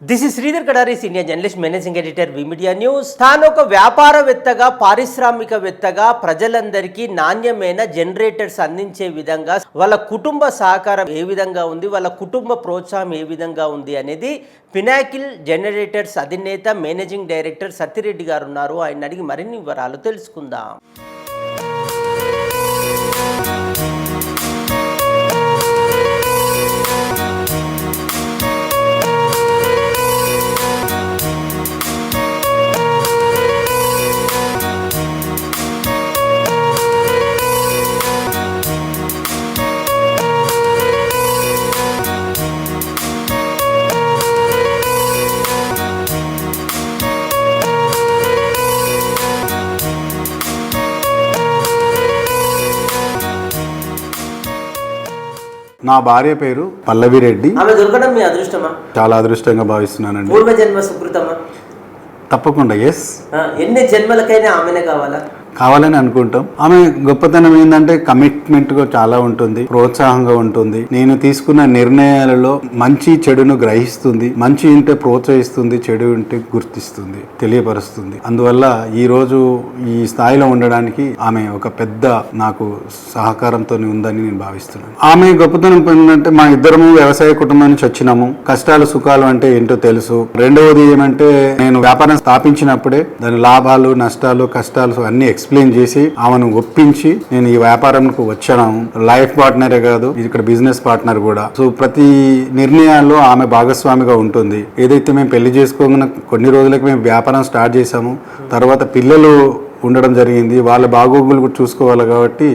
This is Sridhar Kadari, senior journalist, managing editor, V Media news. తాను ఒక వ్యాపారవేత్తగా, పారిశ్రామికవేత్తగా ప్రజలందరికీ నాణ్యమైన జనరేటర్స్ అందించే విధంగా వాళ్ళ కుటుంబ సహకారం ఏ విధంగా ఉంది, వాళ్ళ కుటుంబ ప్రోత్సాహం ఏ విధంగా ఉంది అనేది పినాకిల్ జనరేటర్స్ అధినేత, మేనేజింగ్ డైరెక్టర్ సత్తిరెడ్డి గారు ఉన్నారు. ఆయన అడిగి మరిన్ని వివరాలు తెలుసుకుందాం. నా భార్య పేరు పల్లవిరెడ్డి. ఆమె దొరకడం మీ అదృష్టమా? చాలా అదృష్టంగా భావిస్తున్నానండి. పూర్వ జన్మ సుకృతమా? తప్పకుండా ఎస్. ఎన్ని జన్మలకైనా ఆమెనే కావాలని అనుకుంటాం. ఆమె గొప్పతనం ఏంటంటే కమిట్మెంట్ గా చాలా ఉంటుంది, ప్రోత్సాహంగా ఉంటుంది. నేను తీసుకున్న నిర్ణయాలలో మంచి చెడును గ్రహిస్తుంది, మంచి ఉంటే ప్రోత్సహిస్తుంది, చెడు ఉంటే గుర్తిస్తుంది, తెలియపరుస్తుంది. అందువల్ల ఈ రోజు ఈ స్థాయిలో ఉండడానికి ఆమె ఒక పెద్ద నాకు సహకారంతో ఉందని నేను భావిస్తున్నాను. ఆమె గొప్పతనం ఏంటంటే మా ఇద్దరము వ్యవసాయ కుటుంబం నుంచి వచ్చినాము. కష్టాలు సుఖాలు అంటే ఏంటో తెలుసు. రెండవది ఏమంటే నేను వ్యాపారం స్థాపించినప్పుడే దాని లాభాలు, నష్టాలు, కష్టాలు అన్ని ఎక్స్ప్లెయిన్ చేసి ఆమెను ఒప్పించి నేను ఈ వ్యాపారంకు వచ్చాను. లైఫ్ పార్ట్నరే కాదు, ఇక్కడ బిజినెస్ పార్ట్నర్ కూడా. సో ప్రతి నిర్ణయాల్లో ఆమె భాగస్వామిగా ఉంటుంది. ఏదైతే మేము పెళ్లి చేసుకోకుండా కొన్ని రోజులకి మేము వ్యాపారం స్టార్ట్ చేసాము, తర్వాత పిల్లలు ఉండడం జరిగింది. వాళ్ళ బాగోగులు కూడా చూసుకోవాలి కాబట్టి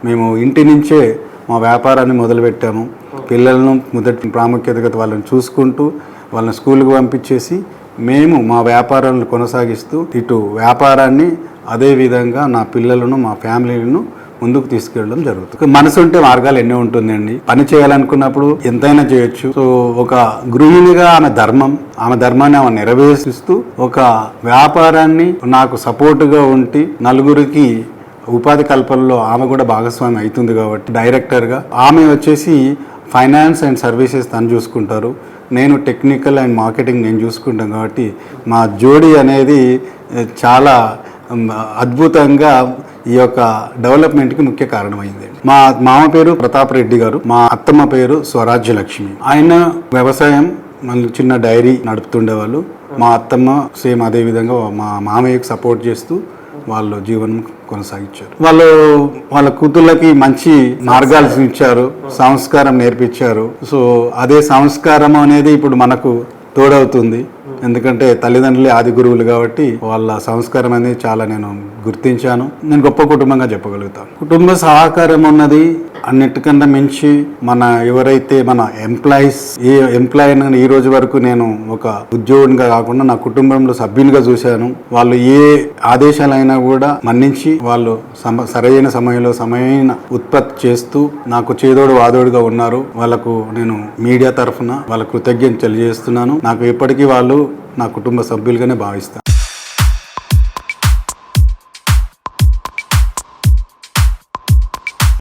మేము ఇంటి నుంచే మా వ్యాపారాన్ని మొదలుపెట్టాము. పిల్లలను మొదటి ప్రాముఖ్యతగా వాళ్ళని చూసుకుంటూ వాళ్ళని స్కూల్కి పంపించేసి మేము మా వ్యాపారాలను కొనసాగిస్తూ ఇటు వ్యాపారాన్ని అదే విధంగా నా పిల్లలను, మా ఫ్యామిలీలను ముందుకు తీసుకెళ్ళడం జరుగుతుంది. మనసు ఉంటే మార్గాలు ఎన్నో ఉంటుందండి. పని చేయాలనుకున్నప్పుడు ఎంతైనా చేయొచ్చు. సో ఒక గృహిణిగా ఆమె ధర్మాన్ని ఆమె నెరవేరుస్తూ ఒక వ్యాపారాన్ని నాకు సపోర్టుగా ఉండి నలుగురికి ఉపాధి కల్పనలో ఆమె కూడా భాగస్వామి అవుతుంది కాబట్టి డైరెక్టర్గా. ఆమె వచ్చేసి ఫైనాన్స్ అండ్ సర్వీసెస్ తను చూసుకుంటారు, నేను టెక్నికల్ అండ్ మార్కెటింగ్ నేను చూసుకుంటాను. కాబట్టి మా జోడీ అనేది చాలా అద్భుతంగా ఈ యొక్క డెవలప్మెంట్కి ముఖ్య కారణమైంది. మా మామ పేరు ప్రతాప్ రెడ్డి గారు, మా అత్తమ్మ పేరు స్వరాజ్య లక్ష్మి. ఆయన వ్యవసాయం మళ్ళీ చిన్న డైరీ నడుపుతుండేవాళ్ళు. మా అత్తమ్మ సేమ్ అదే విధంగా మా మామయ్యకు సపోర్ట్ చేస్తూ వాళ్ళు జీవనం కొనసాగించారు. వాళ్ళ కూతుళ్ళకి మంచి మార్గాలు ఇచ్చారు, సంస్కారం నేర్పించారు. సో అదే సంస్కారం అనేది ఇప్పుడు మనకు తోడవుతుంది. ఎందుకంటే తల్లిదండ్రులే ఆది గురువులు కాబట్టి వాళ్ళ సంస్కారం అనేది చాలా నేను గుర్తించాను. నేను గొప్ప కుటుంబంగా చెప్పగలుగుతాను. కుటుంబ సహకారం ఉన్నది అన్నిటికన్నా మించి మన ఎవరైతే మన ఎంప్లాయీస్, ఏ ఎంప్లాయీని ఈ రోజు వరకు నేను ఒక ఉద్యోగునిగా కాకుండా నా కుటుంబంలో సభ్యునిగా చూశాను. వాళ్ళు ఏ ఆదేశాలైనా కూడా మన్నించి వాళ్ళు సరైన సమయంలో సరైన ఉత్పత్తి చేస్తూ నాకు చేదోడు వాదోడుగా ఉన్నారు. వాళ్ళకు నేను మీడియా తరఫున వాళ్ళ కృతజ్ఞతలు తెలియజేస్తున్నాను. నాకు ఎప్పటికీ వాళ్ళు నా కుటుంబ సభ్యులుగానే భావిస్తాను.